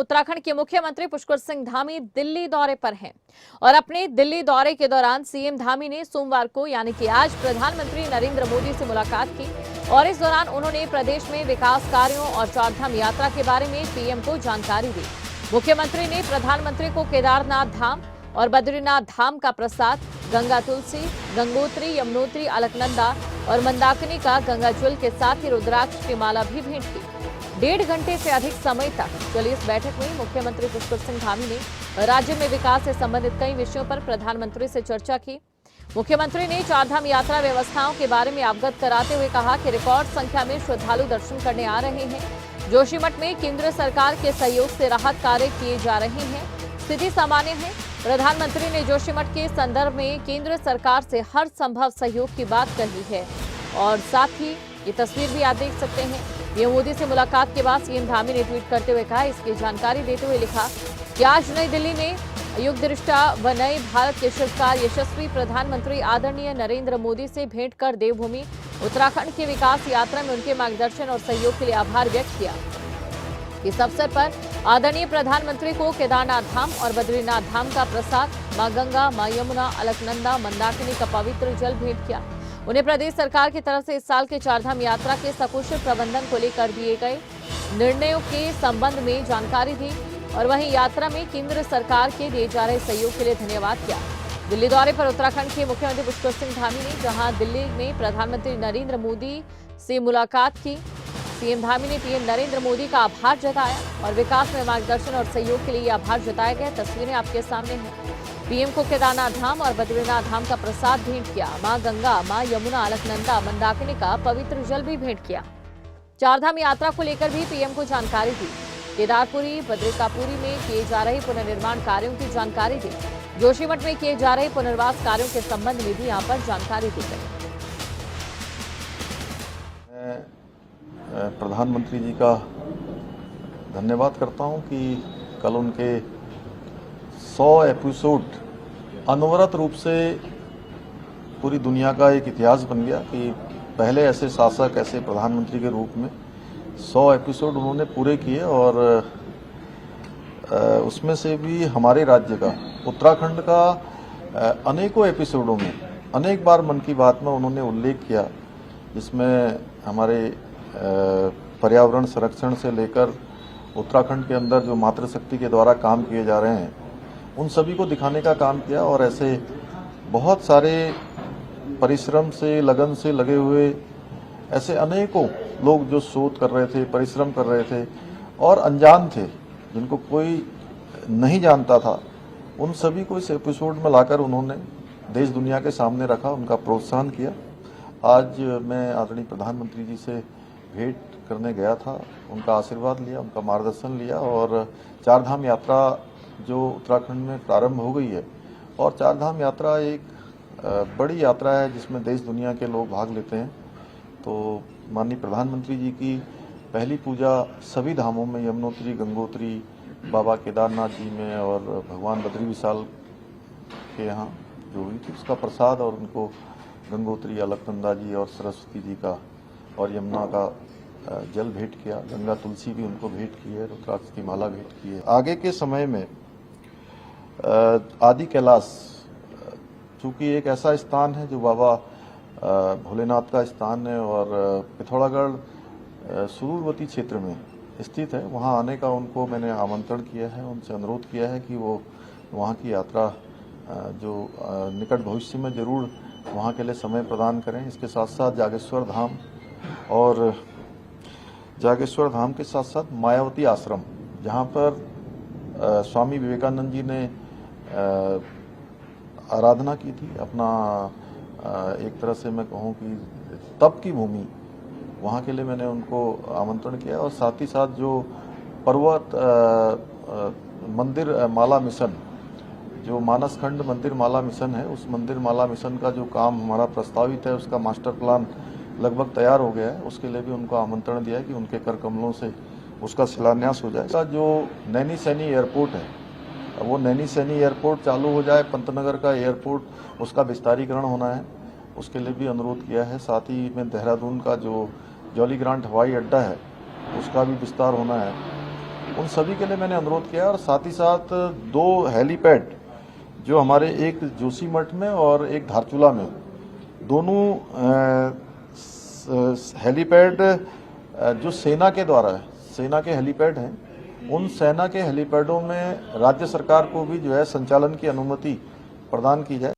उत्तराखंड के मुख्यमंत्री पुष्कर सिंह धामी दिल्ली दौरे पर हैं और अपने दिल्ली दौरे के दौरान सीएम धामी ने सोमवार को यानी कि आज प्रधानमंत्री नरेंद्र मोदी से मुलाकात की और इस दौरान उन्होंने प्रदेश में विकास कार्यों और चारधाम यात्रा के बारे में पीएम को जानकारी दी। मुख्यमंत्री ने प्रधानमंत्री को केदारनाथ धाम और बद्रीनाथ धाम का प्रसाद, गंगा तुलसी, गंगोत्री, यमुनोत्री, अलकनंदा और मंदाकिनी का गंगाजल के साथ ही रुद्राक्ष की माला भी भेंट की। 1.5 घंटे से अधिक समय तक चली इस बैठक में मुख्यमंत्री पुष्कर सिंह धामी ने राज्य में विकास से संबंधित कई विषयों पर प्रधानमंत्री से चर्चा की। मुख्यमंत्री ने चारधाम यात्रा व्यवस्थाओं के बारे में अवगत कराते हुए कहा कि रिकॉर्ड संख्या में श्रद्धालु दर्शन करने आ रहे हैं। जोशीमठ में केंद्र सरकार के सहयोग से राहत कार्य किए जा रहे हैं, स्थिति सामान्य है। प्रधानमंत्री ने जोशीमठ के संदर्भ में केंद्र सरकार से हर संभव सहयोग की बात कही है और साथ ही ये तस्वीर भी आप देख सकते हैं। पीएम मोदी से मुलाकात के बाद सीएम धामी ने ट्वीट करते हुए कहा, इसकी जानकारी देते हुए लिखा कि आज नई दिल्ली में युग दृष्टा व नए भारत के शिल्पकार यशस्वी प्रधानमंत्री आदरणीय नरेंद्र मोदी से भेंट कर देवभूमि उत्तराखंड की विकास यात्रा में उनके मार्गदर्शन और सहयोग के लिए आभार व्यक्त किया। इस अवसर पर आदरणीय प्रधानमंत्री को केदारनाथ धाम और बद्रीनाथ धाम का प्रसाद, मां गंगा, मां यमुना, अलकनंदा, मंदाकिनी का पवित्र जल भेंट किया। उन्हें प्रदेश सरकार की तरफ से इस साल के चारधाम यात्रा के सकुशल प्रबंधन को लेकर दिए गए निर्णयों के संबंध में जानकारी दी और वहीं यात्रा में केंद्र सरकार के दिए जा रहे सहयोग के लिए धन्यवाद किया। दिल्ली दौरे पर उत्तराखंड के मुख्यमंत्री पुष्कर सिंह धामी ने जहां दिल्ली में प्रधानमंत्री नरेंद्र मोदी से मुलाकात की, सीएम धामी ने पीएम नरेंद्र मोदी का आभार जताया और विकास में मार्गदर्शन और सहयोग के लिए आभार जताया गया। तस्वीरें आपके सामने हैं। पीएम को केदारनाथ धाम और बद्रीनाथ धाम का प्रसाद भेंट किया। मां गंगा, मां यमुना, अलकनंदा, मंदाकिनी का पवित्र जल भी भेंट किया। चारधाम यात्रा को लेकर भी पीएम को जानकारी दी। केदारपुरी, बद्रिकापुरी में किए जा रहे पुनर्निर्माण कार्यों की जानकारी दी। जोशीमठ में किए जा रहे पुनर्वास कार्यों के संबंध में भी यहाँ पर जानकारी दी गई। प्रधानमंत्री जी का धन्यवाद करता हूं कि कल उनके 100 एपिसोड अनवरत रूप से पूरी दुनिया का एक इतिहास बन गया कि पहले ऐसे शासक, ऐसे प्रधानमंत्री के रूप में 100 एपिसोड उन्होंने पूरे किए और उसमें से भी हमारे राज्य का, उत्तराखंड का अनेकों एपिसोडों में अनेक बार मन की बात में उन्होंने उल्लेख किया, जिसमें हमारे पर्यावरण संरक्षण से लेकर उत्तराखंड के अंदर जो मातृशक्ति के द्वारा काम किए जा रहे हैं उन सभी को दिखाने का काम किया और ऐसे बहुत सारे परिश्रम से, लगन से लगे हुए ऐसे अनेकों लोग जो शोध कर रहे थे, परिश्रम कर रहे थे और अनजान थे, जिनको कोई नहीं जानता था, उन सभी को इस एपिसोड में लाकर उन्होंने देश दुनिया के सामने रखा, उनका प्रोत्साहन किया। आज मैं आदरणीय प्रधानमंत्री जी से भेंट करने गया था, उनका आशीर्वाद लिया, उनका मार्गदर्शन लिया और चारधाम यात्रा जो उत्तराखंड में प्रारंभ हो गई है और चारधाम यात्रा एक बड़ी यात्रा है जिसमें देश दुनिया के लोग भाग लेते हैं। तो माननीय प्रधानमंत्री जी की पहली पूजा सभी धामों में, यमुनोत्री, गंगोत्री, बाबा केदारनाथ जी में और भगवान बद्री विशाल के यहाँ जो हुई थी, उसका प्रसाद और उनको गंगोत्री, अलकनंदा जी और सरस्वती जी का और यमुना का जल भेंट किया। गंगा तुलसी भी उनको भेंट की है, रुद्राक्ष की माला भेंट की है। आगे के समय में आदि कैलाश चूँकि एक ऐसा स्थान है जो बाबा भोलेनाथ का स्थान है और पिथौरागढ़ सुदूरवर्ती क्षेत्र में स्थित है, वहाँ आने का उनको मैंने आमंत्रण किया है, उनसे अनुरोध किया है कि वो वहाँ की यात्रा जो निकट भविष्य में जरूर वहाँ के लिए समय प्रदान करें। इसके साथ साथ जागेश्वर धाम और जागेश्वर धाम के साथ साथ मायावती आश्रम, जहाँ पर स्वामी विवेकानंद जी ने आराधना की थी, अपना एक तरह से मैं कहूँ कि तप की भूमि, वहाँ के लिए मैंने उनको आमंत्रण किया और साथ ही साथ जो पर्वत मंदिर माला मिशन, जो मानसखंड मंदिर माला मिशन है, उस मंदिर माला मिशन का जो काम हमारा प्रस्तावित है, उसका मास्टर प्लान लगभग तैयार हो गया है। उसके लिए भी उनको आमंत्रण दिया है कि उनके कर कमलों से उसका शिलान्यास हो जाए। जो नैनी सैनी एयरपोर्ट है, वो नैनी सैनी एयरपोर्ट चालू हो जाए, पंतनगर का एयरपोर्ट उसका विस्तारीकरण होना है, उसके लिए भी अनुरोध किया है। साथ ही में देहरादून का जो जॉली ग्रांट हवाई अड्डा है उसका भी विस्तार होना है। उन सभी के लिए मैंने अनुरोध किया और साथ ही साथ 2 हेलीपैड जो हमारे एक जोशीमठ में और एक धारचूला में, दोनों हेलीपैड जो सेना के द्वारा है, सेना के हेलीपैड हैं, उन सेना के हेलीपैडों में राज्य सरकार को भी जो है संचालन की अनुमति प्रदान की जाए।